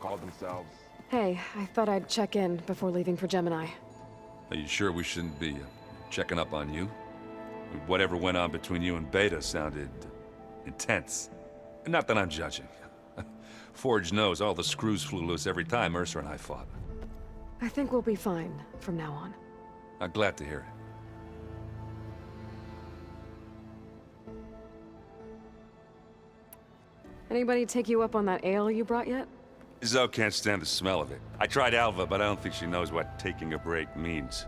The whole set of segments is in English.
call themselves. Hey, I thought I'd check in before leaving for Gemini. Are you sure we shouldn't be checking up on you? Whatever went on between you and Beta sounded intense. Not that I'm judging. Forge knows all the screws flew loose every time Mercer and I fought. I think we'll be fine from now on. I'm glad to hear it. Anybody take you up on that ale you brought yet? Zoe can't stand the smell of it. I tried Alva, but I don't think she knows what taking a break means.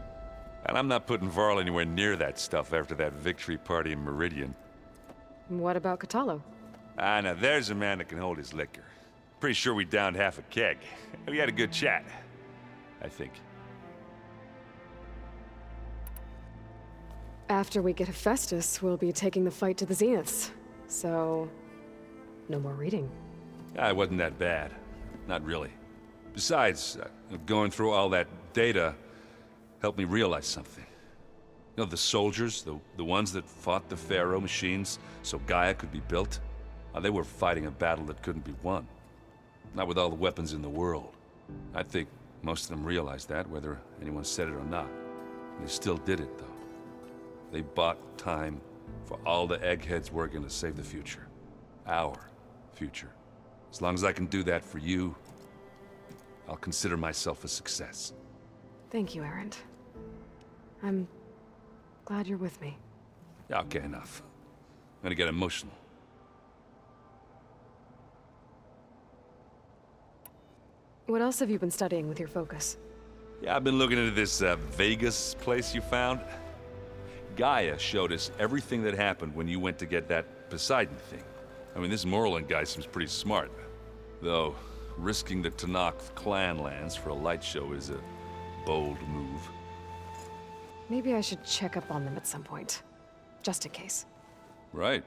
And I'm not putting Varl anywhere near that stuff after that victory party in Meridian. What about Kotallo? Ah, now there's a man that can hold his liquor. Pretty sure we downed half a keg. We had a good chat, I think. After we get Hephaestus, we'll be taking the fight to the Zeniths. So, no more reading. Ah, it wasn't that bad. Not really. Besides, going through all that data helped me realize something. You know, the soldiers, the ones that fought the Pharaoh machines so GAIA could be built, they were fighting a battle that couldn't be won. Not with all the weapons in the world. I think most of them realized that, whether anyone said it or not. They still did it, though. They bought time for all the eggheads working to save the future. Our future. As long as I can do that for you, I'll consider myself a success. Thank you, Erend. I'm glad you're with me. Yeah, okay, enough. I'm gonna get emotional. What else have you been studying with your focus? Yeah, I've been looking into this Vegas place you found. GAIA showed us everything that happened when you went to get that Poseidon thing. I mean, this Moreland guy seems pretty smart. Though, risking the Tanakh clan lands for a light show is a bold move. Maybe I should check up on them at some point. Just in case. Right.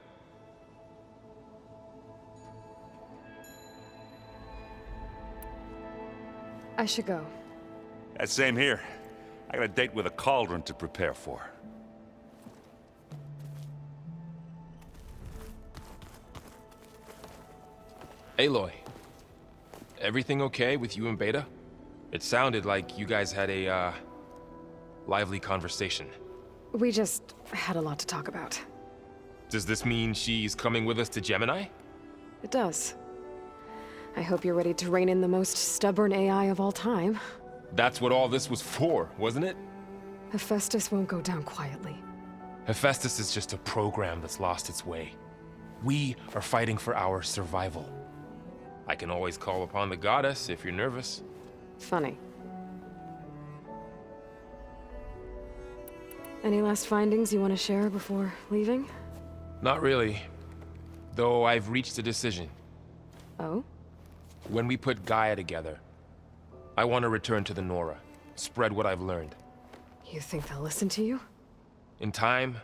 I should go. That same here. I got a date with a cauldron to prepare for. Aloy, everything okay with you and Beta? It sounded like you guys had a, lively conversation. We just had a lot to talk about. Does this mean she's coming with us to Gemini? It does. I hope you're ready to rein in the most stubborn AI of all time. That's what all this was for, wasn't it? Hephaestus won't go down quietly. Hephaestus is just a program that's lost its way. We are fighting for our survival. I can always call upon the goddess if you're nervous. Funny. Any last findings you want to share before leaving? Not really. Though I've reached a decision. Oh? When we put GAIA together, I want to return to the Nora, spread what I've learned. You think they'll listen to you? In time,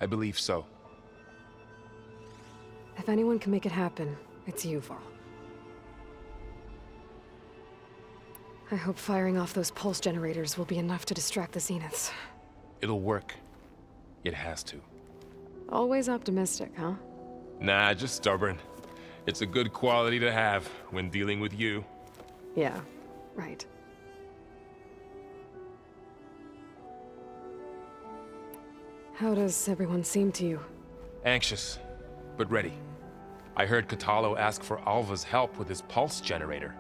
I believe so. If anyone can make it happen, it's you, Varl. I hope firing off those pulse generators will be enough to distract the Zeniths. It'll work. It has to. Always optimistic, huh? Nah, just stubborn. It's a good quality to have when dealing with you. Yeah, right. How does everyone seem to you? Anxious, but ready. I heard Kotallo ask for Alva's help with his pulse generator.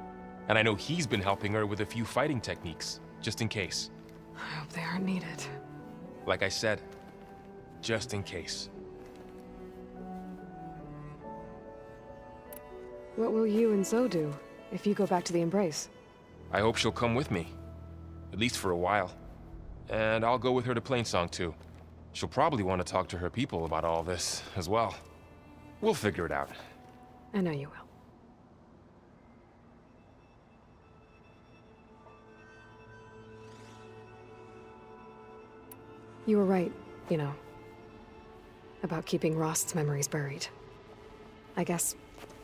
And I know he's been helping her with a few fighting techniques, just in case. I hope they aren't needed. Like I said, just in case. What will you and Zoe do if you go back to the Embrace? I hope she'll come with me. At least for a while. And I'll go with her to Plainsong too. She'll probably want to talk to her people about all this as well. We'll figure it out. I know you will. You were right, you know, about keeping Rost's memories buried. I guess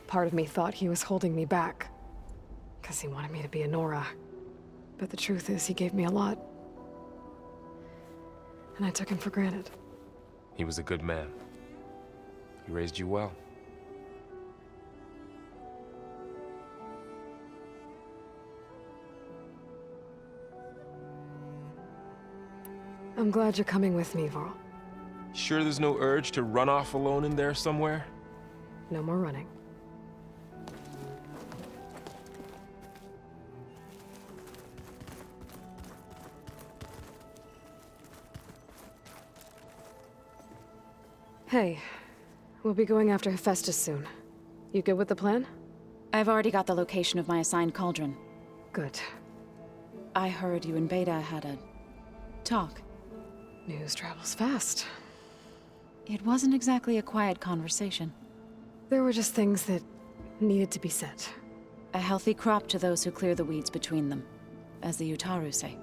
part of me thought he was holding me back, because he wanted me to be a Nora. But the truth is, he gave me a lot. And I took him for granted. He was a good man. He raised you well. I'm glad you're coming with me, Varl. Sure there's no urge to run off alone in there somewhere? No more running. Hey, we'll be going after Hephaestus soon. You good with the plan? I've already got the location of my assigned cauldron. Good. I heard you and Beta had a talk. News travels fast. It wasn't exactly a quiet conversation. There were just things that needed to be said. A healthy crop to those who clear the weeds between them, as the Utaru say.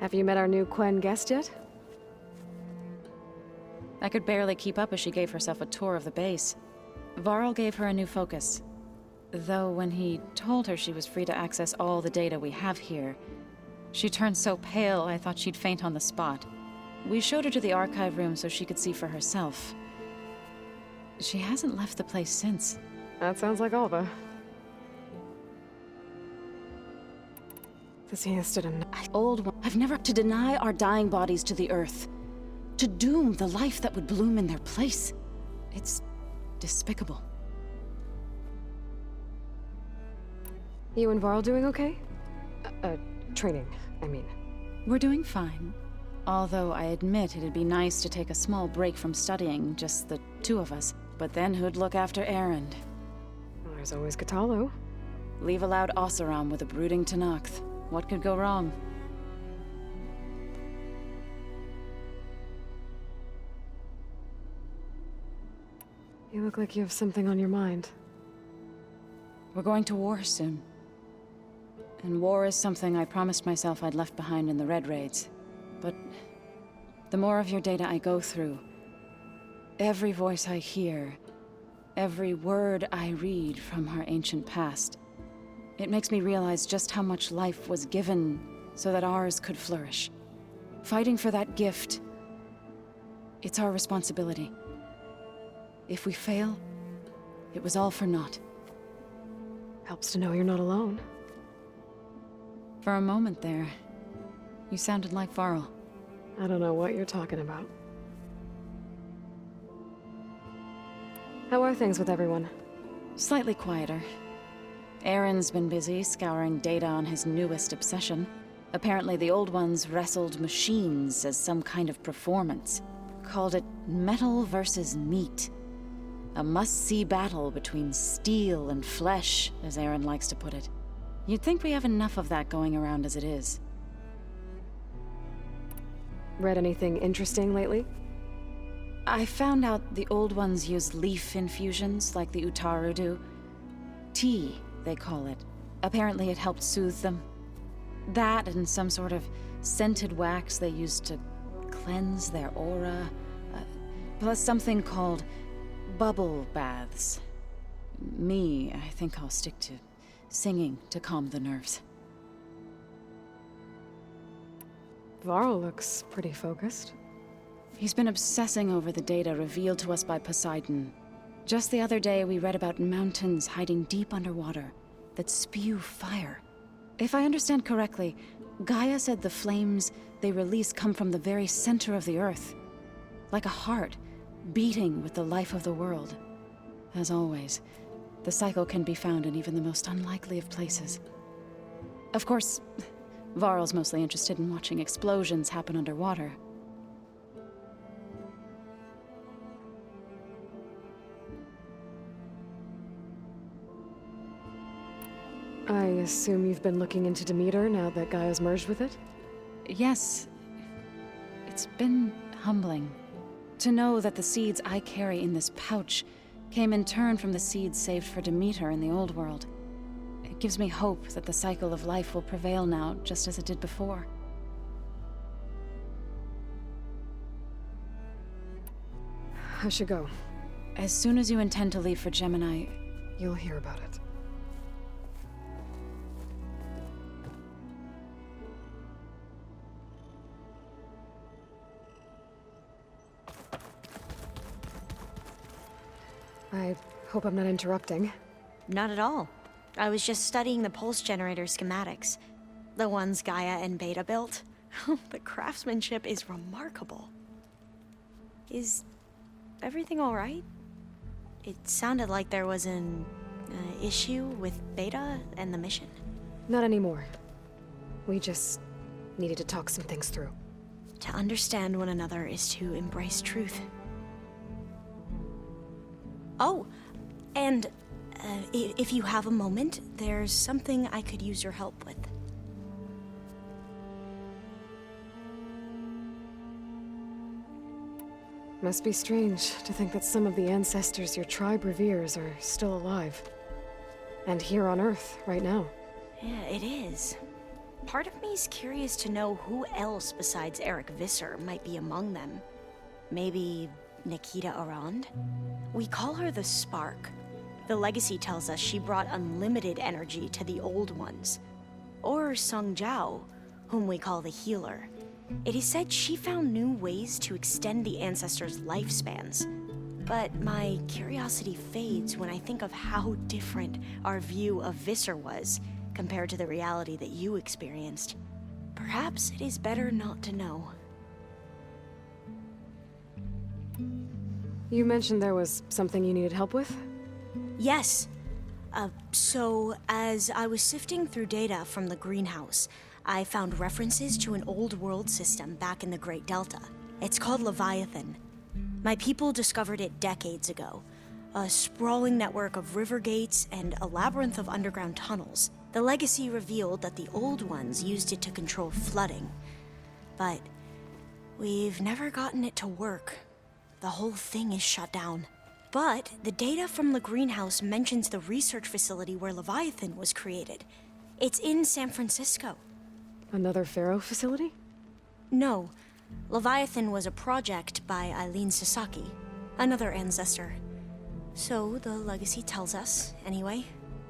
Have you met our new Quen guest yet? I could barely keep up as she gave herself a tour of the base. Varl gave her a new focus. Though when he told her she was free to access all the data we have here, she turned so pale I thought she'd faint on the spot. We showed her to the archive room so she could see for herself. She hasn't left the place since. That sounds like Alva. The scene stood in... Old one. I've never to deny our dying bodies to the earth. To doom the life that would bloom in their place. It's despicable. You and Varl doing okay? Training, I mean. We're doing fine. Although I admit it'd be nice to take a small break from studying, just the two of us. But then who'd look after Erend? Well, there's always Kotallo. Leave a loud Oseram with a brooding Tenakth. What could go wrong? You look like you have something on your mind. We're going to war soon. And war is something I promised myself I'd left behind in the Red Raids. But the more of your data I go through, every voice I hear, every word I read from our ancient past, it makes me realize just how much life was given so that ours could flourish. Fighting for that gift, it's our responsibility. If we fail, it was all for naught. Helps to know you're not alone. For a moment there, you sounded like Varl. I don't know what you're talking about. How are things with everyone? Slightly quieter. Erend's been busy scouring data on his newest obsession. Apparently the old ones wrestled machines as some kind of performance. Called it metal versus meat. A must-see battle between steel and flesh, as Erend likes to put it. You'd think we have enough of that going around as it is. Read anything interesting lately? I found out the old ones use leaf infusions like the Utaru do. Tea, they call it. Apparently it helped soothe them. That and some sort of scented wax they used to cleanse their aura. Plus something called bubble baths. I think I'll stick to singing to calm the nerves. Varl looks pretty focused. He's been obsessing over the data revealed to us by Poseidon. Just the other day, we read about mountains hiding deep underwater that spew fire. If I understand correctly, GAIA said the flames they release come from the very center of the earth. Like a heart, beating with the life of the world. As always, the cycle can be found in even the most unlikely of places. Of course, Varl's mostly interested in watching explosions happen underwater. I assume you've been looking into Demeter now that Gaia's merged with it? Yes. It's been humbling. To know that the seeds I carry in this pouch came in turn from the seeds saved for Demeter in the old world. It gives me hope that the cycle of life will prevail now, just as it did before. I should go. As soon as you intend to leave for Gemini, You'll hear about it. I hope I'm not interrupting. Not at all. I was just studying the pulse generator schematics. The ones GAIA and Beta built. The craftsmanship is remarkable. Is everything all right? It sounded like there was an issue with Beta and the mission. Not anymore. We just needed to talk some things through. To understand one another is to embrace truth. Oh, and if you have a moment, there's something I could use your help with. Must be strange to think that some of the ancestors your tribe reveres are still alive. And here on Earth, right now. Yeah, it is. Part of me's curious to know who else besides Eric Visser might be among them. Maybe Nikita Erend? We call her the Spark. The legacy tells us she brought unlimited energy to the old ones. Or Sung Jiao, whom we call the Healer. It is said she found new ways to extend the ancestors' lifespans. But my curiosity fades when I think of how different our view of Visser was compared to the reality that you experienced. Perhaps it is better not to know. You mentioned there was something you needed help with? Yes. So, as I was sifting through data from the greenhouse, I found references to an old world system back in the Great Delta. It's called Leviathan. My people discovered it decades ago. A sprawling network of river gates and a labyrinth of underground tunnels. The legacy revealed that the old ones used it to control flooding. But we've never gotten it to work. The whole thing is shut down. But the data from the greenhouse mentions the research facility where Leviathan was created. It's in San Francisco. Another Pharaoh facility? No. Leviathan was a project by Eileen Sasaki, another ancestor. So the legacy tells us, anyway.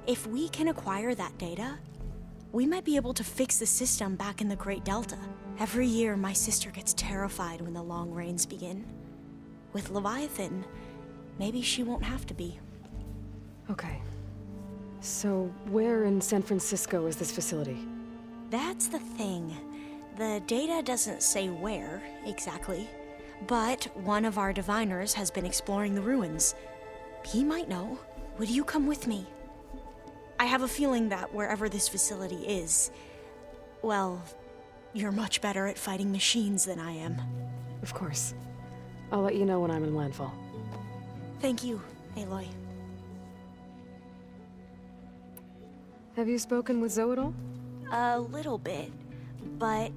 If we can acquire that data, we might be able to fix the system back in the Great Delta. Every year, my sister gets terrified when the long rains begin. With Leviathan, maybe she won't have to be. Okay. So, where in San Francisco is this facility? That's the thing. The data doesn't say where, exactly. But one of our diviners has been exploring the ruins. He might know. Would you come with me? I have a feeling that wherever this facility is, well, you're much better at fighting machines than I am. Of course. I'll let you know when I'm in landfall. Thank you, Aloy. Have you spoken with Zoe at all? A little bit, but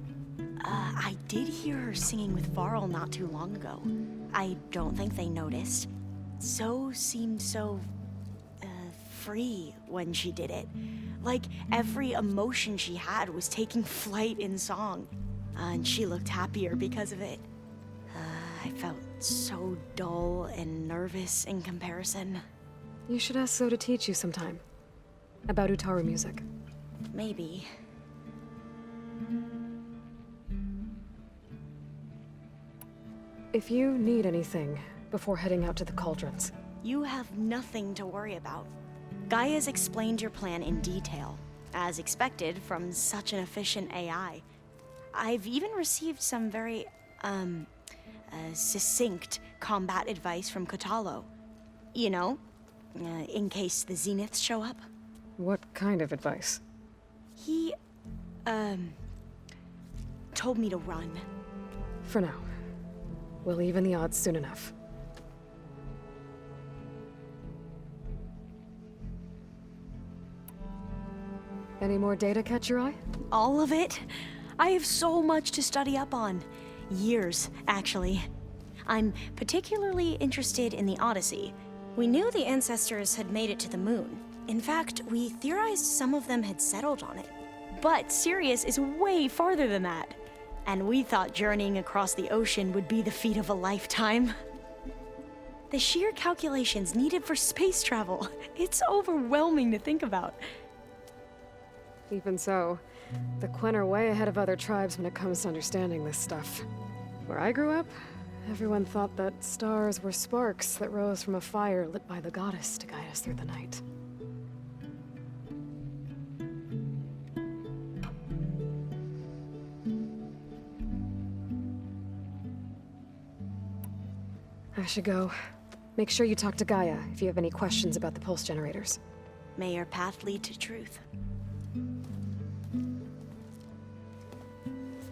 I did hear her singing with Varl not too long ago. I don't think they noticed. Zoe seemed so free when she did it. Like every emotion she had was taking flight in song. And she looked happier because of it. I felt so dull and nervous in comparison. You should ask Zoe to teach you sometime. About Utaru music. Maybe. If you need anything before heading out to the cauldrons. You have nothing to worry about. GAIA's explained your plan in detail, as expected from such an efficient AI. I've even received some very, succinct combat advice from Kotallo. You know, in case the Zeniths show up. What kind of advice? He, told me to run. For now. We'll even the odds soon enough. Any more data catch your eye? All of it? I have so much to study up on. Years, actually. I'm particularly interested in the Odyssey. We knew the ancestors had made it to the moon. In fact, we theorized some of them had settled on it. But Sirius is way farther than that. And we thought journeying across the ocean would be the feat of a lifetime. The sheer calculations needed for space travel, it's overwhelming to think about. Even so, the Quen are way ahead of other tribes when it comes to understanding this stuff. Where I grew up, everyone thought that stars were sparks that rose from a fire lit by the goddess to guide us through the night. I should go. Make sure you talk to GAIA if you have any questions about the pulse generators. May your path lead to truth.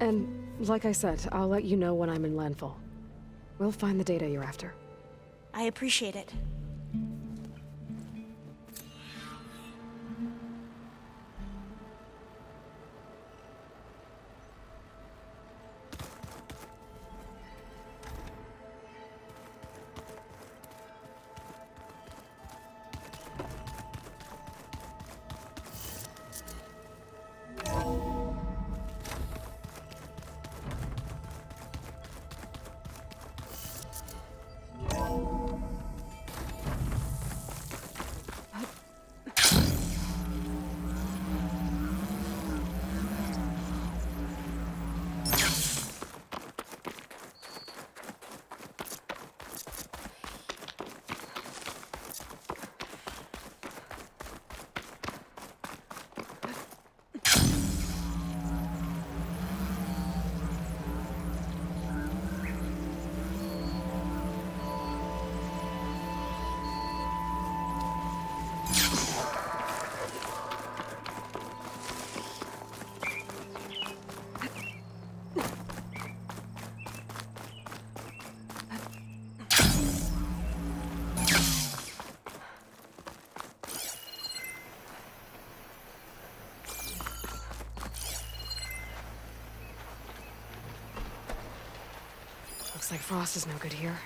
And, like I said, I'll let you know when I'm in landfall. We'll find the data you're after. I appreciate it. Looks like Frost is no good here.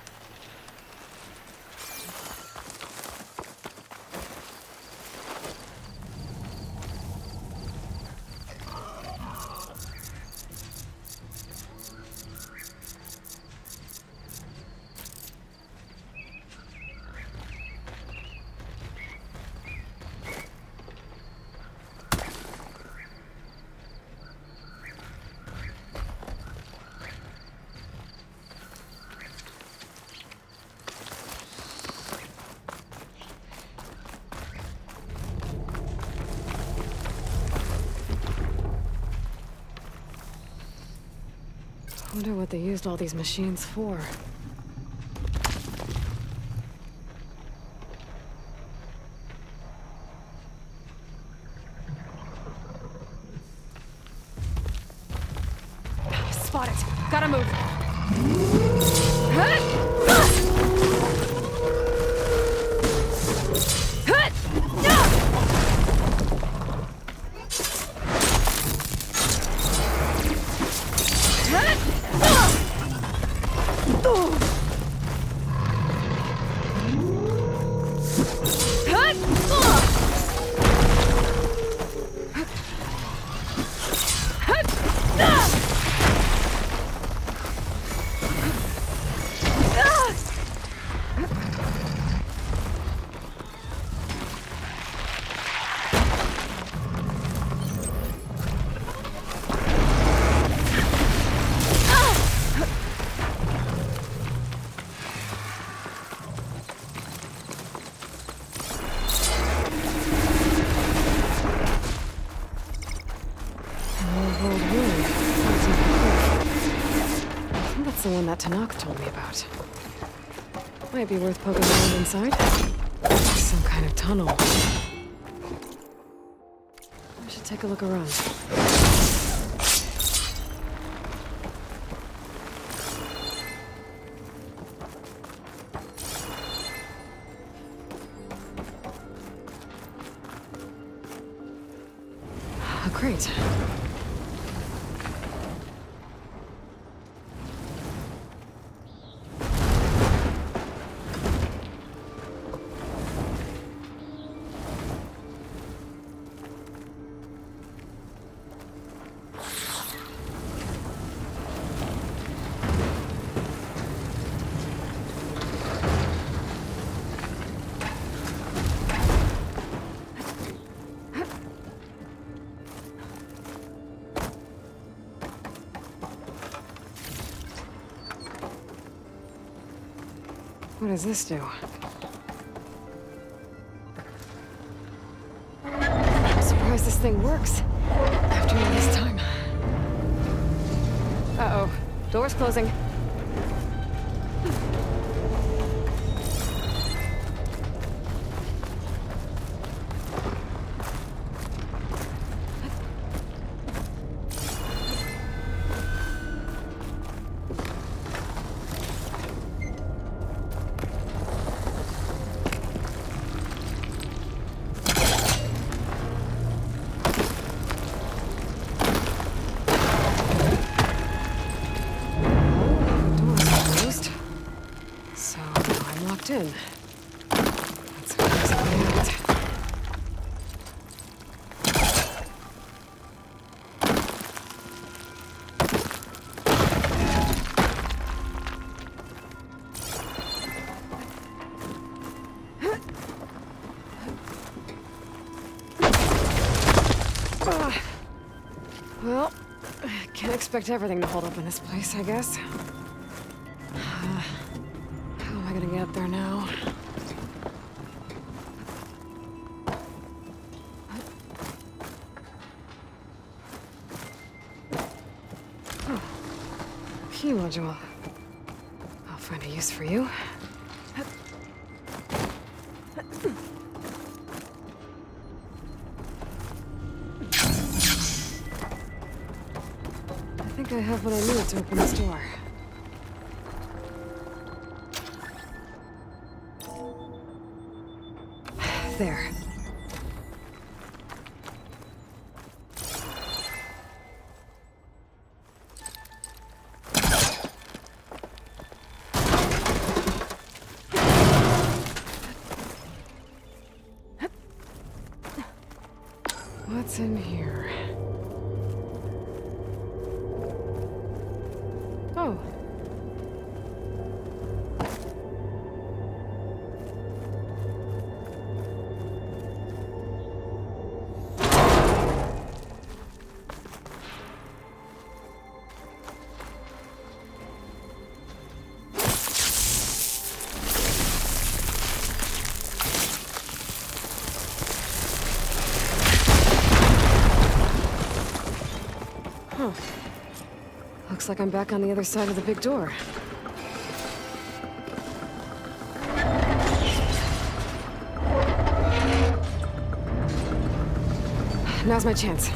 I wonder what they used all these machines for. Spot it! Gotta move! The one that Talanah told me about. Might be worth poking around inside. Some kind of tunnel. I should take a look around. Oh, great. What does this do? I'm surprised this thing works. After all this time. Uh-oh. Door's closing. Well, can't expect everything to hold up in this place, I guess. How am I gonna get up there now? Oh, key module. I'll find a use for you. I think I have what I need to open this door. There. What's in here? Oh. Huh. Looks like I'm back on the other side of the big door. Now's my chance.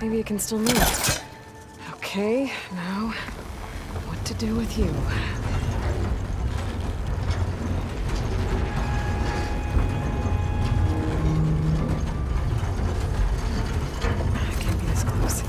Maybe it can still move. Okay, now, what to do with you? I can't be this close.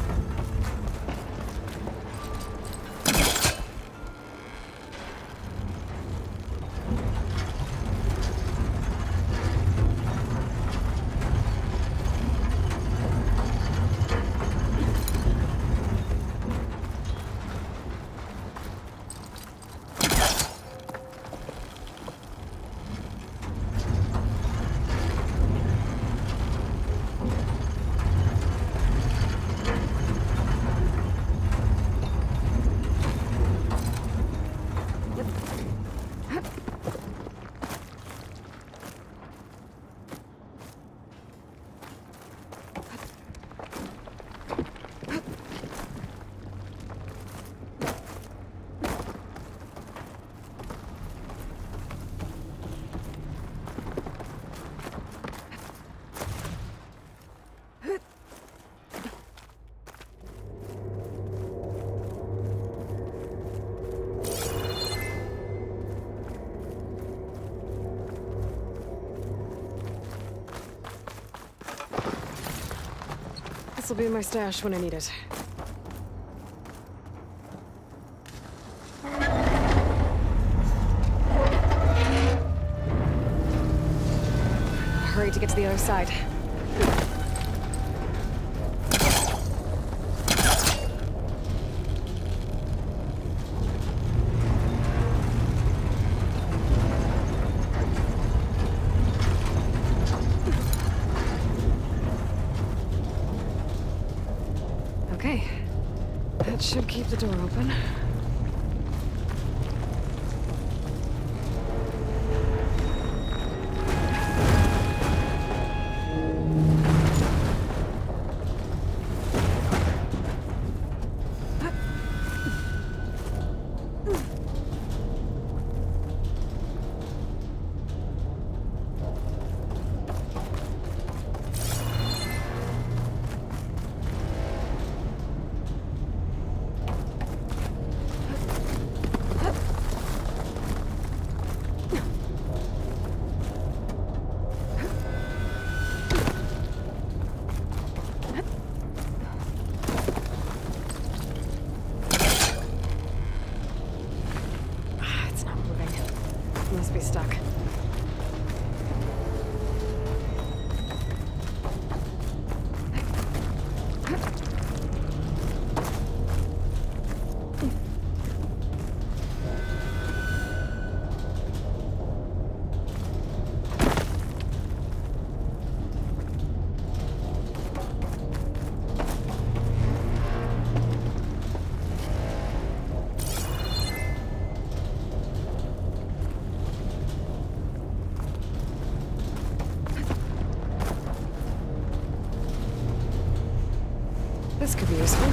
This'll be in my stash when I need it. Hurry to get to the other side. Okay. That should keep the door open. Must be stuck. this could be useful.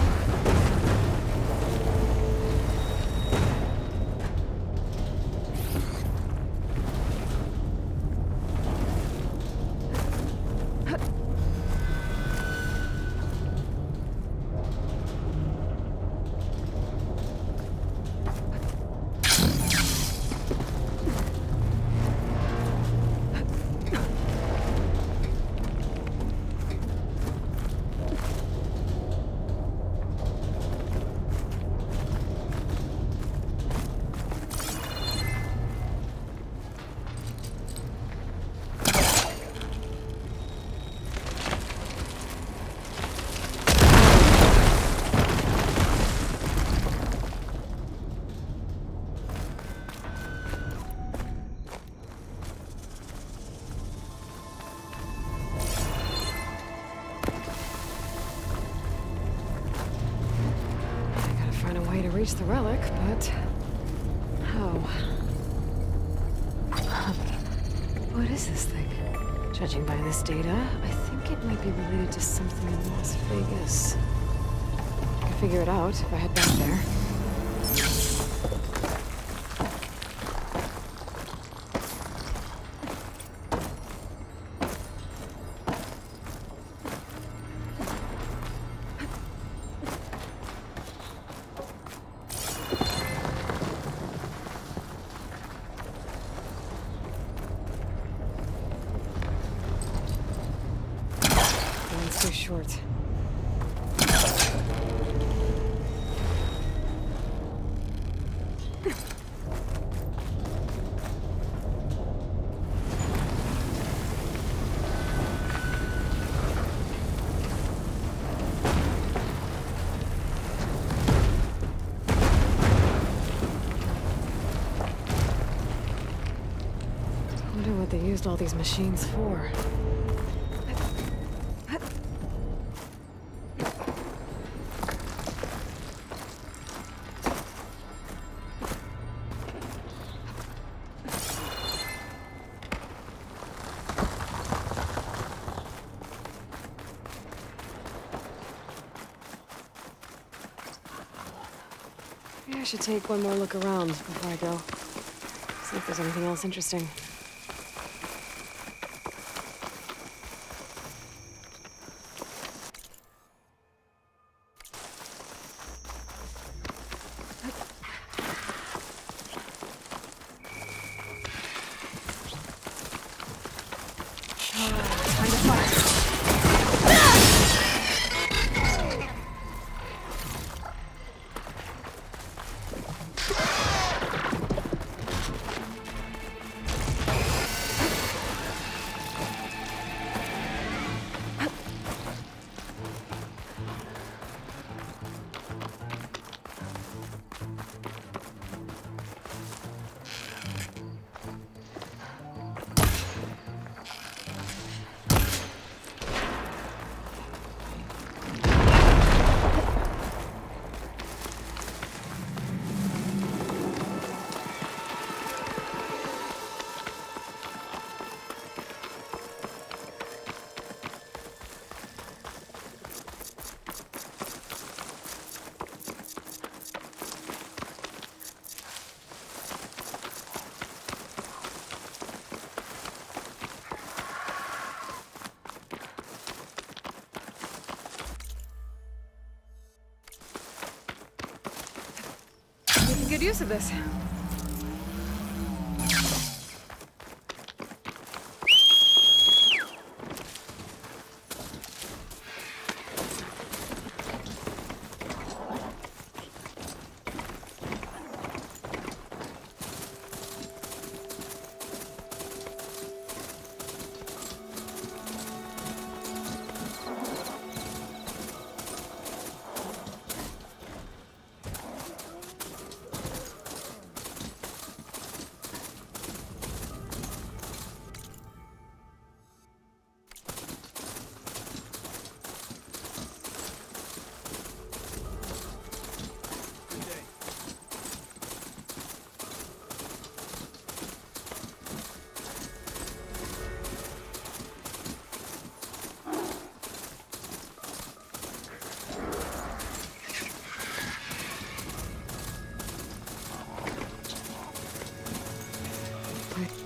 Reach the relic, but how? What is this thing? Judging by this data, I think it might be related to something in Las Vegas. I can figure it out if I head back there. Too short. I wonder what they used all these machines for. Maybe I should take one more look around before I go. See if there's anything else interesting. Time to fire. Good use of this. Fast.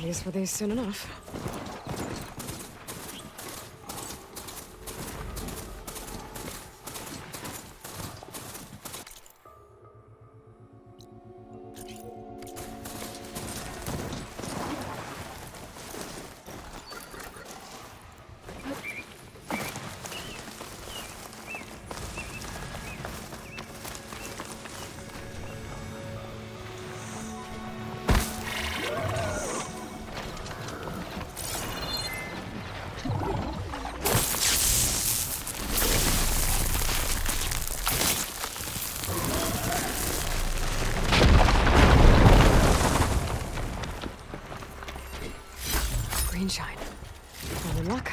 Use for these soon enough. Shine. I'm in luck.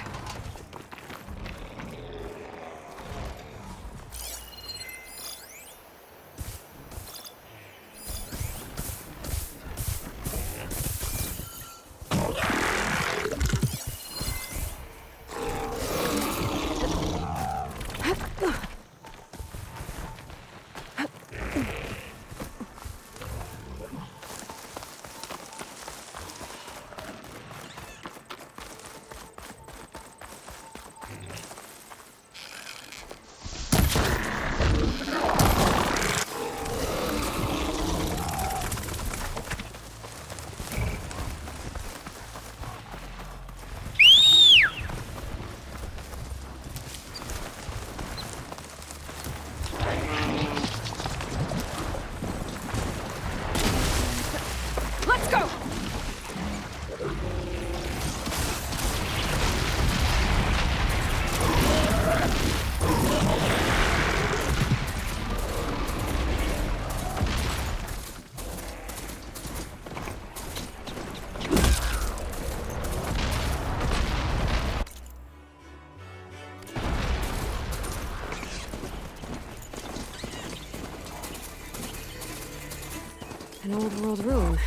An old world ruin.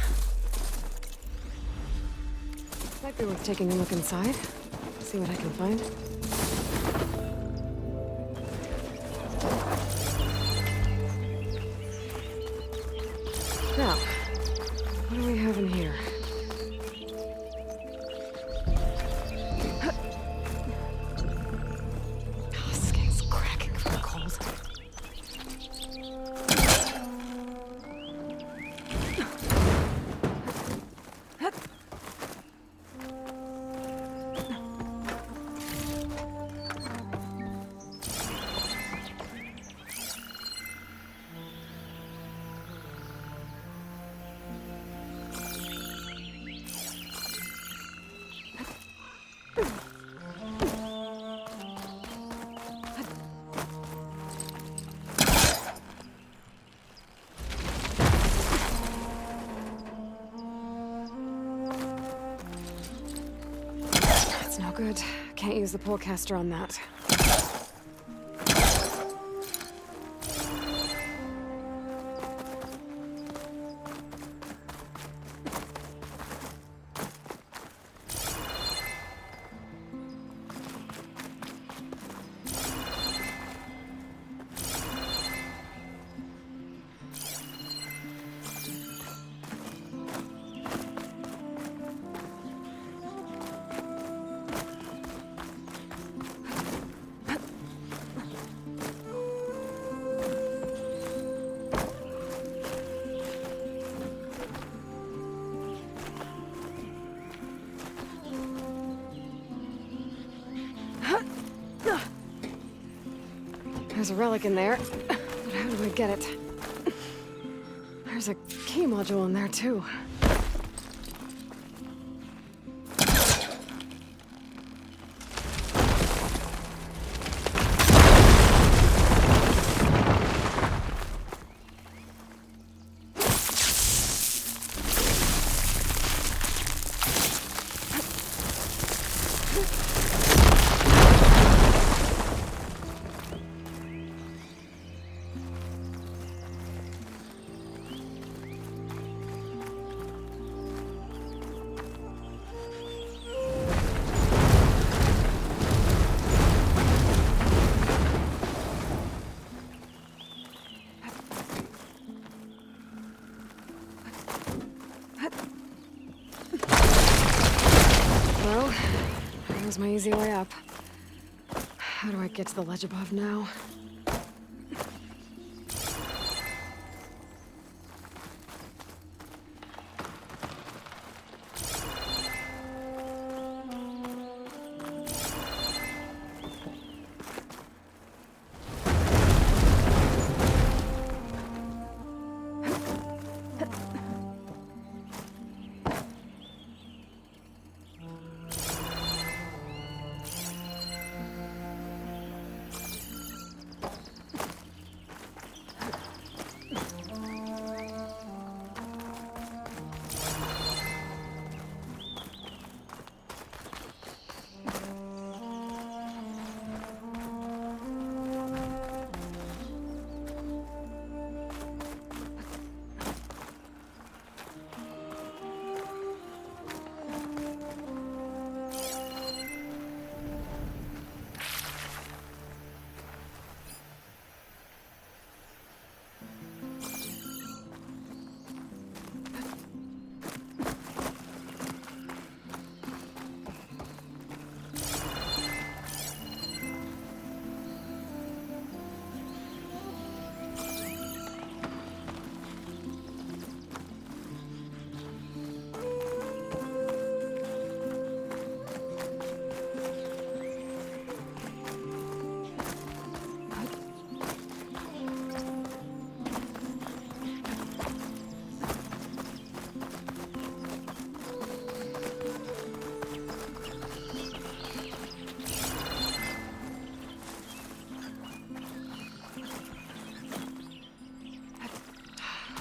Might be worth taking a look inside. See what I can find. Now, what do we have in here? Oh, skin's cracking from the cold. No good. Can't use the polecaster on that. There's a relic in there, but how do I get it? There's a key module in there, too. Well, there's my easy way up. How do I get to the ledge above now?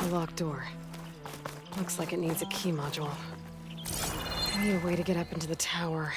A locked door. Looks like it needs a key module. I need a way to get up into the tower.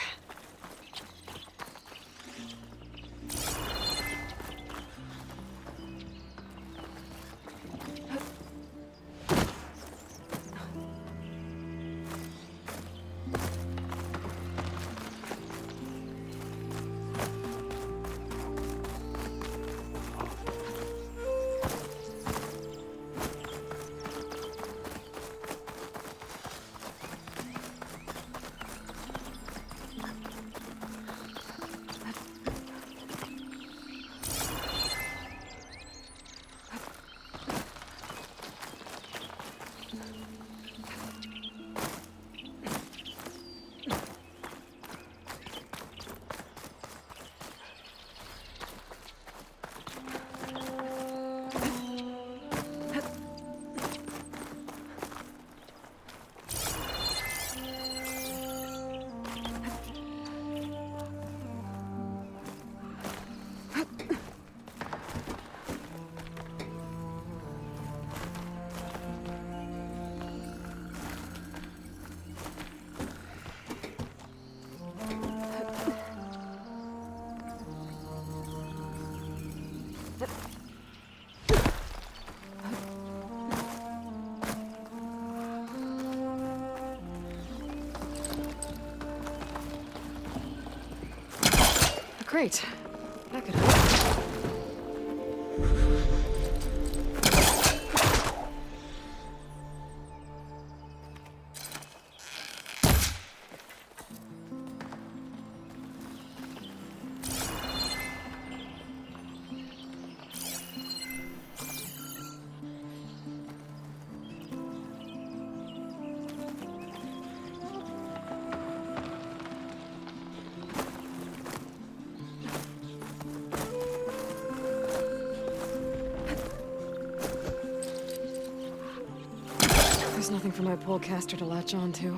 Great. That could help. There's nothing for my polecaster to latch onto.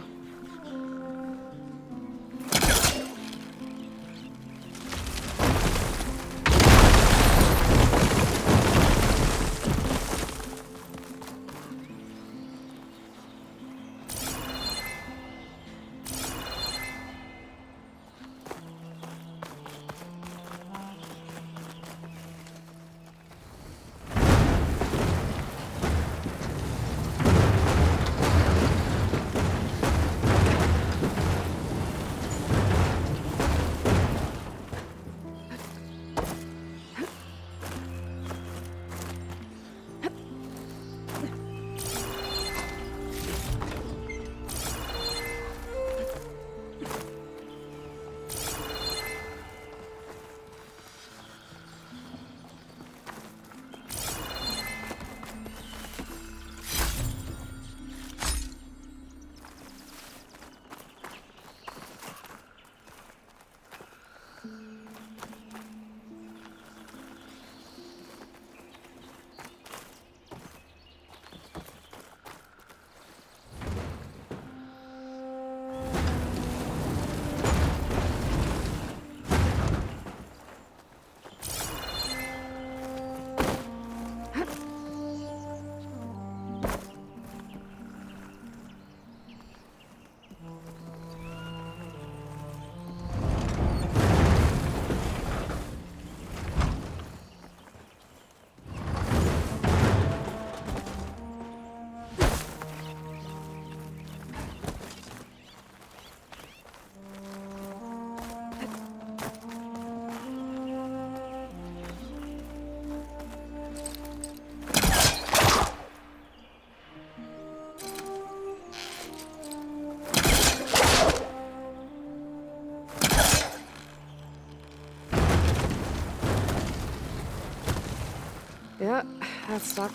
Yeah, that's stuck.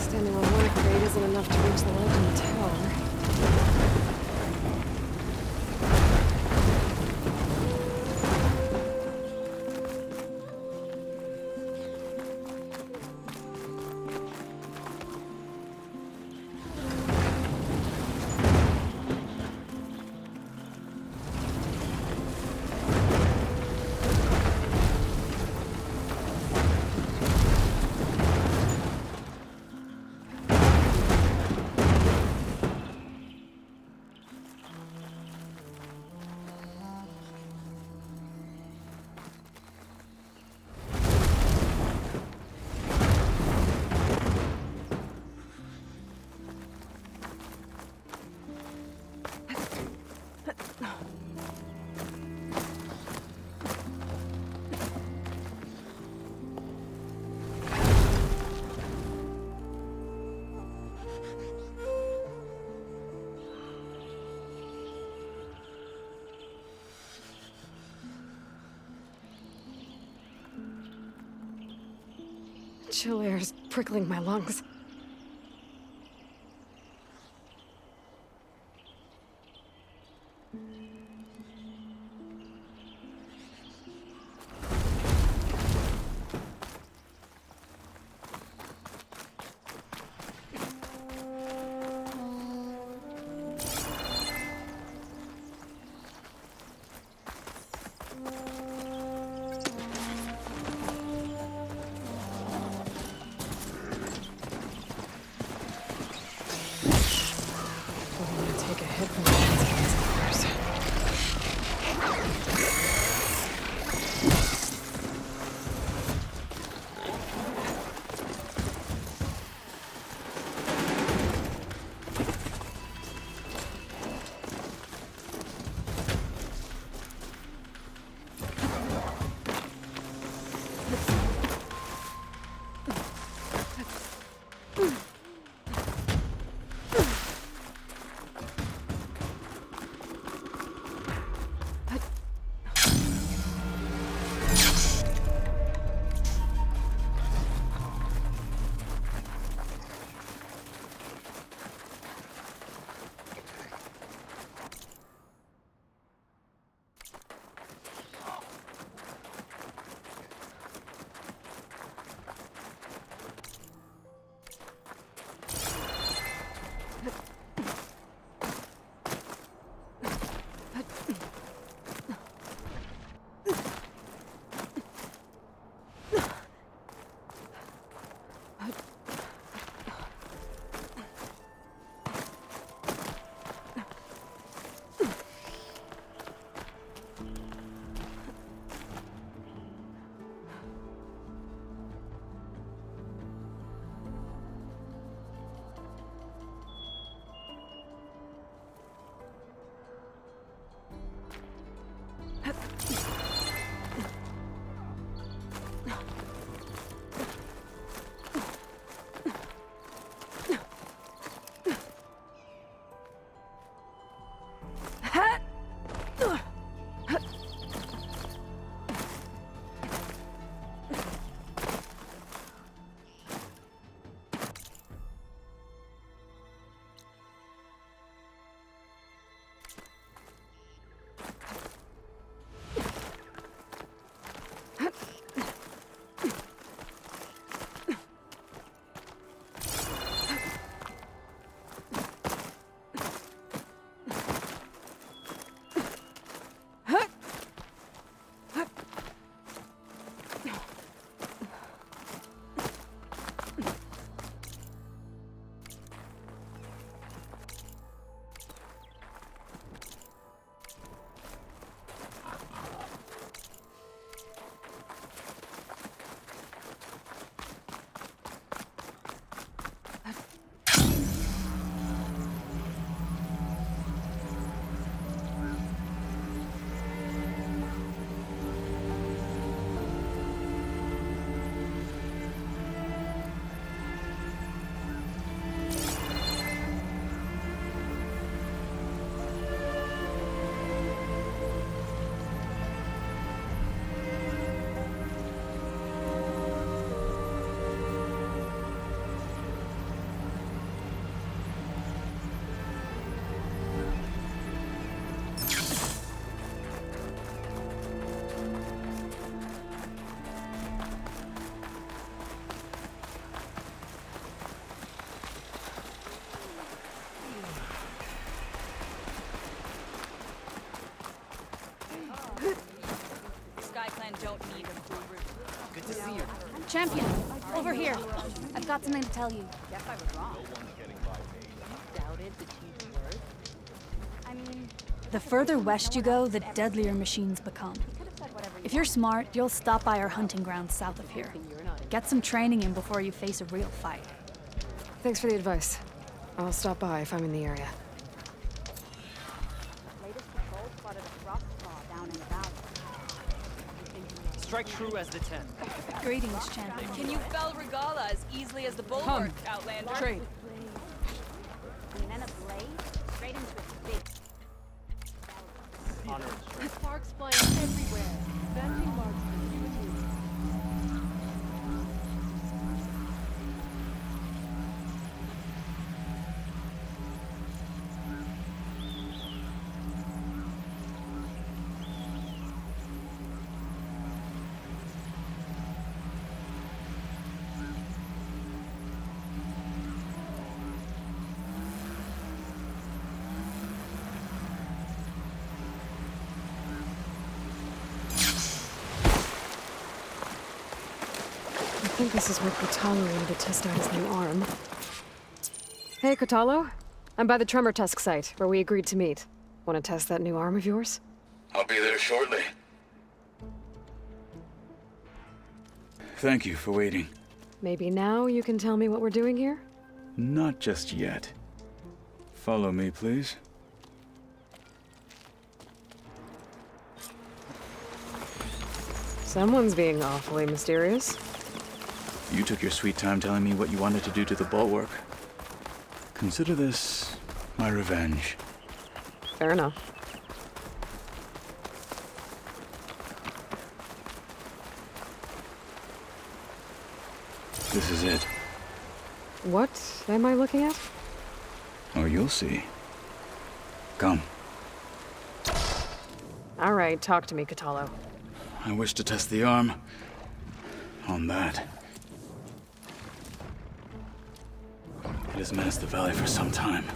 Standing on one crate isn't enough to reach the ledge in the tower. Chill air is prickling my lungs. Take a hit from the hands of these others. Champion, over here. I've got something to tell you. Guess I was wrong. Doubted the chief's word. I mean, the further west you go, the deadlier machines become. If you're smart, you'll stop by our hunting grounds south of here. Get some training in before you face a real fight. Thanks for the advice. I'll stop by if I'm in the area. Latest patrol spotted a frost claw down in the valley. Strike true as the 10. Greetings, champion. Can you fell Regalla as easily as the bulwark, Outlander? Trade. And then a blade straight into its big. Honor. Sparks flying everywhere. Vanishing marks for you. I think this is where Kotallo wanted to test out his new arm. Hey, Kotallo. I'm by the Tremor Tusk site, where we agreed to meet. Want to test that new arm of yours? I'll be there shortly. Thank you for waiting. Maybe now you can tell me what we're doing here? Not just yet. Follow me, please. Someone's being awfully mysterious. You took your sweet time telling me what you wanted to do to the bulwark. Consider this my revenge. Fair enough. This is it. What am I looking at? Oh, you'll see. Come. All right, talk to me, Kotallo. I wish to test the arm on that. It has menaced the valley for some time.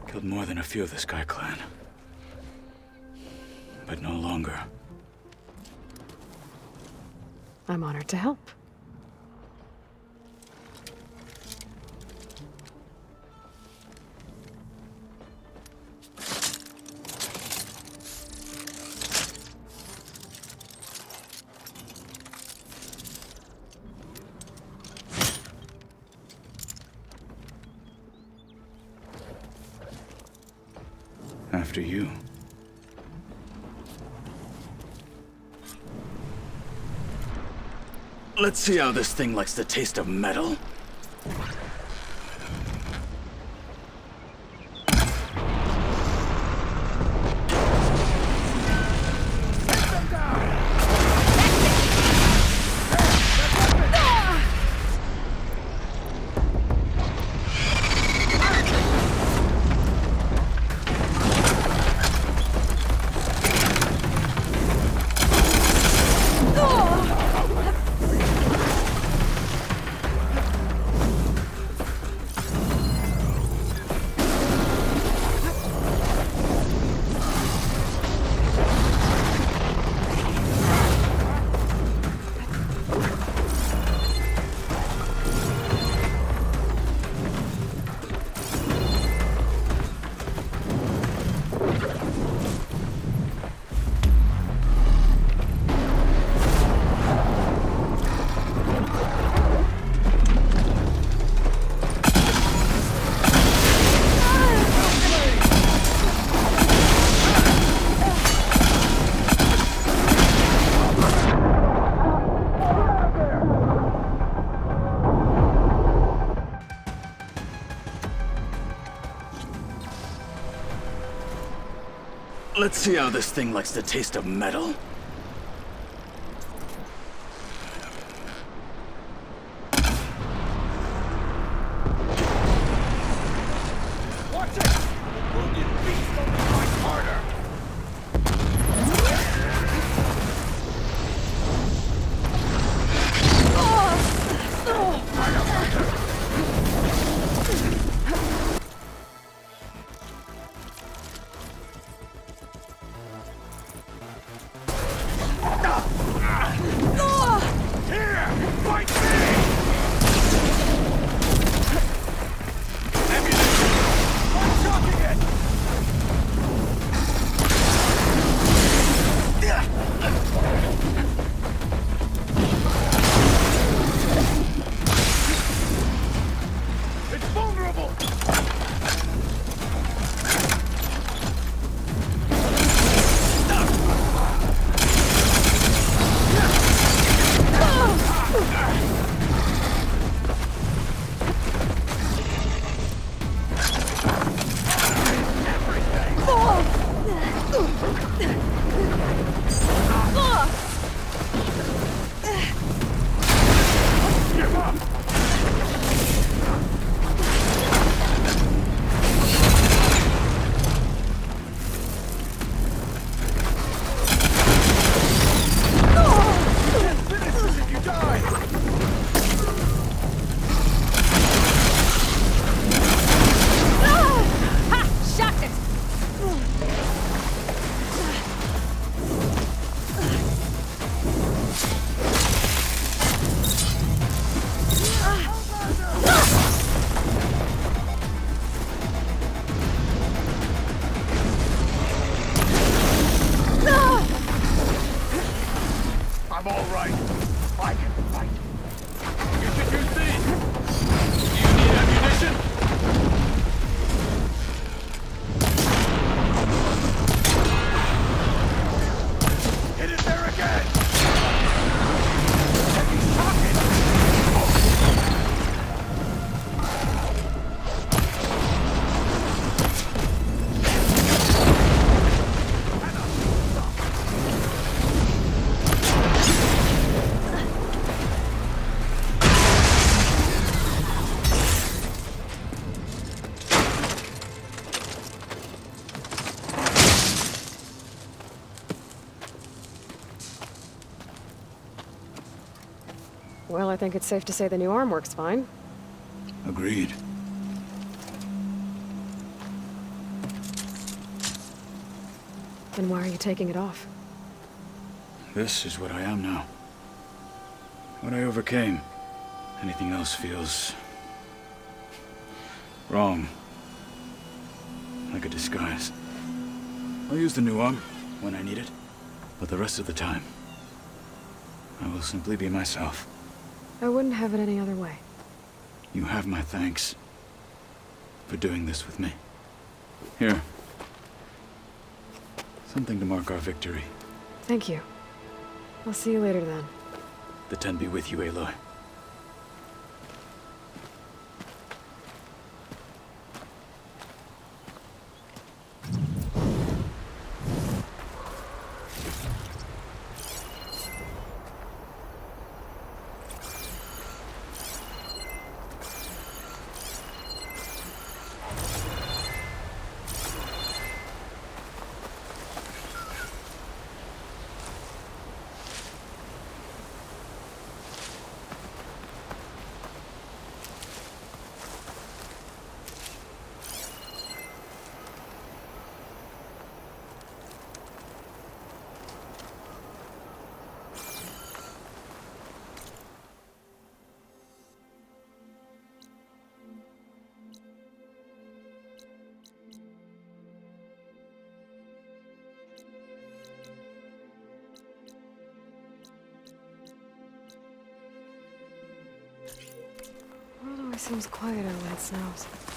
Killed more than a few of the Sky Clan. But no longer. I'm honored to help. After you. Let's see how this thing likes the taste of metal. Let's see how this thing likes the taste of metal. Watch it! Wounded beast only fight harder! Well, I think it's safe to say the new arm works fine. Agreed. Then why are you taking it off? This is what I am now. What I overcame. Anything else feels... wrong. Like a disguise. I'll use the new arm when I need it, but the rest of the time, I will simply be myself. I wouldn't have it any other way. You have my thanks for doing this with me. Here. Something to mark our victory. Thank you. I'll see you later then. The Ten be with you, Aloy. World always seems quieter when it snows.